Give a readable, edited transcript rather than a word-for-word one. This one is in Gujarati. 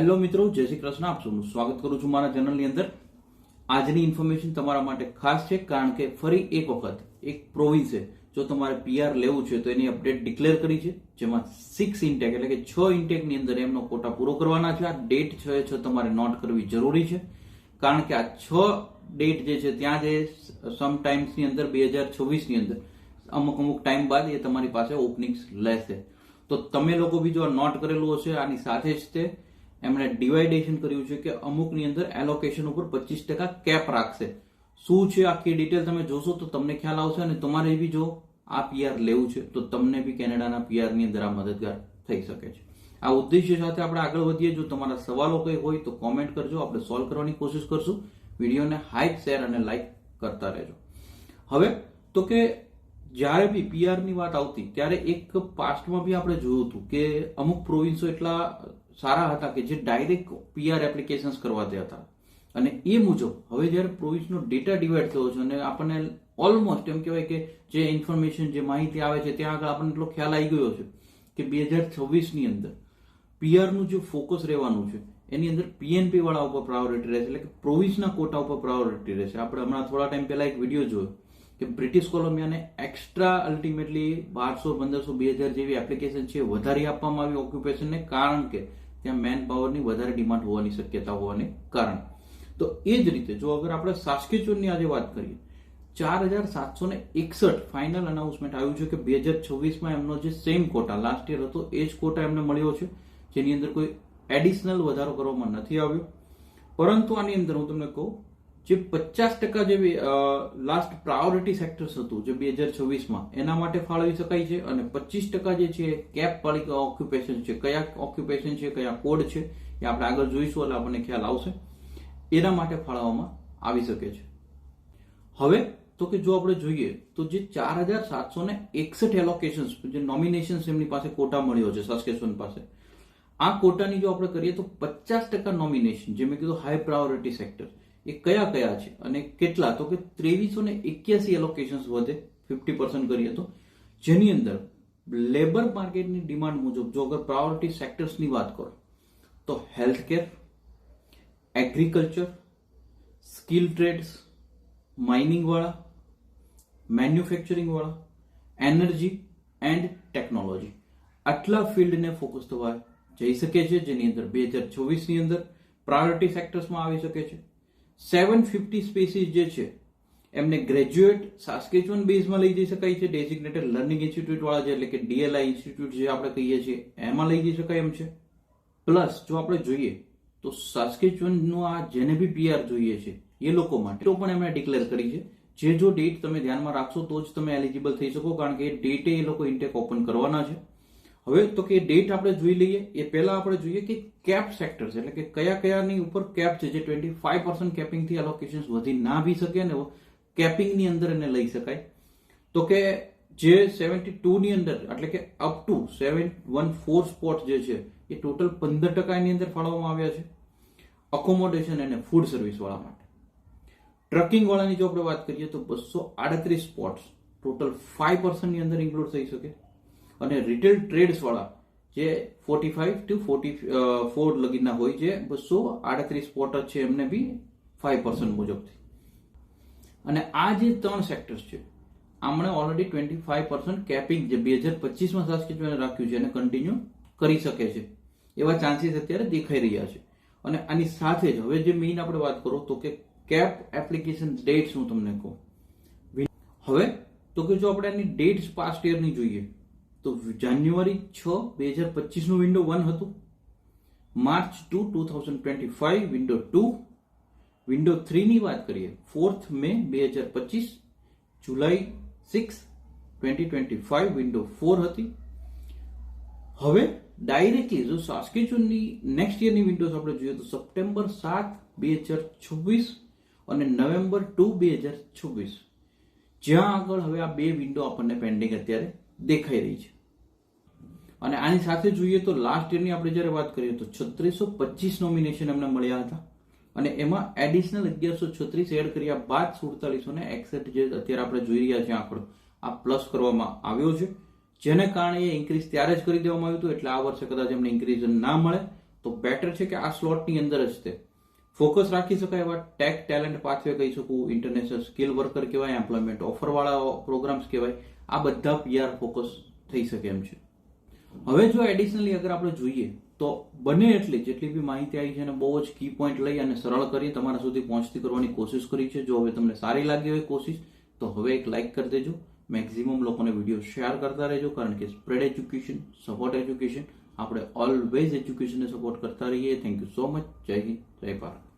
હેલો મિત્રો, જય શ્રી કૃષ્ણ. આપ સૌનું સ્વાગત કરું છું મારા ચેનલની અંદર. આજની ઇન્ફોર્મેશન તમારા માટે ખાસ છે, કારણ કે ફરી એક વખત એક પ્રોવિન્સે જો તમારે પીઆર લેવું છે તો એની અપડેટ ડિક્લેર કરી છે, જેમાં 6 ઇન્ટેક એટલે કે 6 ઇન્ટેકની અંદર એમનો કોટા પૂરો કરવાના છે. આ ડેટ 6 તમારે નોટ કરવી જરૂરી છે, કારણ કે આ 6 ડેટ જે છે ત્યાં જે સમટાઇમ્સની અંદર 2026ની અંદર અમુક ટાઈમ બાદ એ તમારી પાસે ઓપનિંગ્સ લેશે. તો તમે લોકો બી જો નોટ કરેલું હશે, આની સાથે જ તે એમણે ડિવાઇડેશન કર્યું છે કે અમુકની અંદર એલોકેશન ઉપર 25% કેપ રાખશે. શું છે આખી ડિટેલ તમે જોશો તો તમને ખ્યાલ આવશે, અને તમારે બી જો આ પીઆર લેવું છે તો તમને બી કેનેડાના પીઆર ની અંદર આ મદદગાર થઈ શકે છે. આ ઉદ્દેશ્ય સાથે આપણે આગળ વધીએ. જો તમારા સવાલો કંઈ હોય તો કોમેન્ટ કરજો, આપણે સોલ્વ કરવાની કોશિશ કરશું. વિડીયોને હાઈપ, શેર અને લાઈક કરતા રહેજો. હવે તો કે જ્યારે બી પીઆર ની વાત આવતી ત્યારે એક પાસ્ટમાં બી આપણે જોયું હતું કે અમુક પ્રોવિન્સો એટલા સારા હતા કે જે ડાયરેક્ટ પીઆર એપ્લિકેશન્સ કરવા દે હતા, અને એ મુજબ હવે જ્યારે પ્રોવિન્સનો ડેટા ડિવાઈડ થયો છે અને આપણને ઓલમોસ્ટ એમ કહેવાય કે જે ઇન્ફોર્મેશન, જે માહિતી આવે છે ત્યાં આગળ આપણને એટલો ખ્યાલ આવી ગયો છે કે 2026ની અંદર પીઆરનું જે ફોકસ રહેવાનું છે એની અંદર પીએનપી વાળા ઉપર પ્રાયોરિટી રહેશે, એટલે કે પ્રોવિન્સના કોટા ઉપર પ્રાયોરિટી રહેશે. આપણે હમણાં થોડા ટાઈમ પહેલા એક વિડીયો જોયો કે બ્રિટિશ કોલંબિયાને એક્સ્ટ્રા અલ્ટિમેટલી 1200, 1500, 2000 જેવી એપ્લિકેશન છે વધારી આપવામાં આવી ઓક્યુપેશનને, કારણ કે ત્યાં મેન પાવરની વધારે ડિમાન્ડ હોવાની શક્યતા હોવાને કારણે. તો એ જ રીતે જો અગર આપણે સાસ્કેચુનની આજે વાત કરીએ, 4761 ફાઇનલ અનાઉન્સમેન્ટ આવ્યું છે કે 2026માં એમનો જે સેમ કોટા લાસ્ટ યર હતો એ જ કોટા એમને મળ્યો છે, જેની અંદર કોઈ એડિશનલ વધારો કરવામાં નથી આવ્યો. પરંતુ આની અંદર હું તમને કહું, જે 50% જે લાસ્ટ પ્રાયોરિટી સેક્ટર્સ હતું જે 2026માં એના માટે ફાળવી શકાય છે, અને 25% જે છે કેપ વાળી ઓક્યુપેશન છે, કયા ઓક્યુપેશન છે, કયા કોડ છે એ આપણે આગળ જોઈશું એટલે આપણને ખ્યાલ આવશે, એના માટે ફાળવવામાં આવી શકે છે. હવે તો કે જો આપણે જોઈએ તો જે 4761 એલોકેશન્સ, જે નોમિનેશન્સ એમની પાસે કોટા મળ્યો છે સાસ્કેચુન પાસે, આ કોટાની જો આપણે કરીએ તો 50% નોમિનેશન, જે મેં કીધું હાઈ પ્રાયોરિટી સેક્ટર, એ કયા કયા છે અને કેટલા, તો કે 2381 એલોકેશન્સ વધે 50% કરીએ તો, જેની અંદર લેબર માર્કેટની ડિમાન્ડ મુજબ જો અગર પ્રાયોરિટી સેક્ટર્સની વાત કરો તો health care, agriculture, skill trades, mining વાળા, મેન્યુફેક્ચરિંગ વાળા, એનર્જી એન્ડ ટેકનોલોજી, આટલા ફિલ્ડને ફોકસ થવા જઈ શકે છે, જેની અંદર 2026ની અંદર પ્રાયોરિટી સેક્ટર્સમાં આવી શકે છે. 750 સ્પેસીસ જે છે એમને ગ્રેજ્યુએટ સાસ્કેચુન બેઝમાં લઈ જઈ શકાય છે, ડેઝિગ્નેટેડ લર્નિંગ ઇન્સ્ટિટ્યૂટ વાળા છે, એટલે કે ડીએલઆઈ ઇન્સ્ટિટ્યૂટ જે આપણે કહીએ છીએ એમાં લઈ જઈ શકાય એમ છે. પ્લસ જો આપણે જોઈએ તો સાસ્કેચુનનું આ જેને બી પીઆર જોઈએ છે એ લોકો માટે તો પણ એમણે ડિક્લેર કરી છે, જે જો ડેટ તમે ધ્યાનમાં રાખશો તો જ તમે એલિજિબલ થઈ શકો, કારણ કે એ ડેટે એ લોકો ઇન્ટેક ઓપન કરવાના છે. હવે તો કે ડેટ આપણે જોઈ લઈએ એ પહેલા આપણે જોઈએ કે કેપ સેક્ટર્સ, એટલે કે કયા કયાની ઉપર કેપ છે, જે 25% કેપિંગથી એલોકેશન્સ વધી ના બી શકે ને કેપિંગની અંદર એને લઈ શકાય. તો કે જે 72ની અંદર, એટલે કે અપ ટુ 714 સ્પોટ જે છે એ ટોટલ 15% ની અંદર ફાળવવામાં આવ્યા છે અકોમોડેશન અને ફૂડ સર્વિસ વાળા માટે. ટ્રકિંગ વાળાની જો આપણે વાત કરીએ તો 238 સ્પોટ્સ ટોટલ 5% ની અંદર ઇન્ક્લુડ થઈ શકે, અને રિટેલ ટ્રેડ્સ વાળા જે 45 to 44 લગીના હોય, જે 238 સ્પોટ છે એમને બી 5% મુજબથી. અને આ જે 3 સેક્ટર્સ છે આમણે ઓલરેડી 25% કેપિંગ જે 2025માં સાસ્કેચુને રાખ્યું છે એને કન્ટિન્યુ કરી શકે છે એવા ચાન્સીસ અત્યારે દેખાઈ રહ્યા છે. અને આની સાથે જ હવે જે મેઇન આપણે વાત કરો તો કે કેપ એપ્લિકેશન ડેટ્સ હું તમને કહું. હવે તો કે જો આપણે આની ડેટ્સ પાસ્ટ યરની જોઈએ તો જાન્યુઆરી 6, 2025નું વિન્ડો 1 હતું, માર્ચ 2, 2025 વિન્ડો 2, વિન્ડો 3 ની વાત કરીએ 4th મે 2025, જુલાઈ 6, 2025 વિન્ડો 4 હતી. હવે ડાયરેક્ટલી જો સાસ્કેચુનની નેક્સ્ટ યરની વિન્ડોઝ આપણે જોઈએ તો સપ્ટેમ્બર 7, 2026 અને નવેમ્બર 2, 2026, જ્યાં આગળ હવે આ બે વિન્ડો આપણને પેન્ડિંગ અત્યારે દેખાઈ રહી છે. અને આની સાથે જોઈએ તો લાસ્ટ યરની આપણે જ્યારે વાત કરીએ તો 3625 નોમિનેશન એમને મળ્યા હતા, અને એમાં એડિશનલ 1136 એડ કર્યા બાદ 4761 જે અત્યારે આપણે જોઈ રહ્યા છીએ આંકડો આ પ્લસ કરવામાં આવ્યો છે, જેને કારણે એ ઇન્ક્રીઝ ત્યારે જ કરી દેવામાં આવ્યું હતું, એટલે આ વર્ષે કદાચ એમને ઇન્ક્રીઝ ના મળે તો બેટર છે કે આ સ્લોટની અંદર જ તે ફોકસ રાખી શકાય એવા ટેક ટેલેન્ટ પાથવે કહી શકું, ઇન્ટરનેશનલ સ્કિલ વર્કર કહેવાય, એમ્પ્લોયમેન્ટ ઓફરવાળા પ્રોગ્રામ્સ કહેવાય, આ બધા પીઆર ફોકસ થઈ શકે એમ છે. હવે જો એડિશનલી અગર આપણે જોઈએ તો બને એટલી જેટલી બી માહિતી આવી છે એને બહુ જ કી પોઈન્ટ લઈ અને સરળ કરી તમારા સુધી પહોંચતી કરવાની કોશિશ કરી છે. જો હવે તમને સારી લાગી હોય કોશિશ તો હવે એક લાઇક કરી દેજો, મેક્સિમમ લોકોને વિડીયો શેર કરતા રહેજો, કારણ કે સ્પ્રેડ એજ્યુકેશન, સપોર્ટ એજ્યુકેશન, આપણે ઓલવેઝ એજ્યુકેશનને સપોર્ટ કરતા રહીએ. Thank you so much. જય હિન્દ, જય ભારત.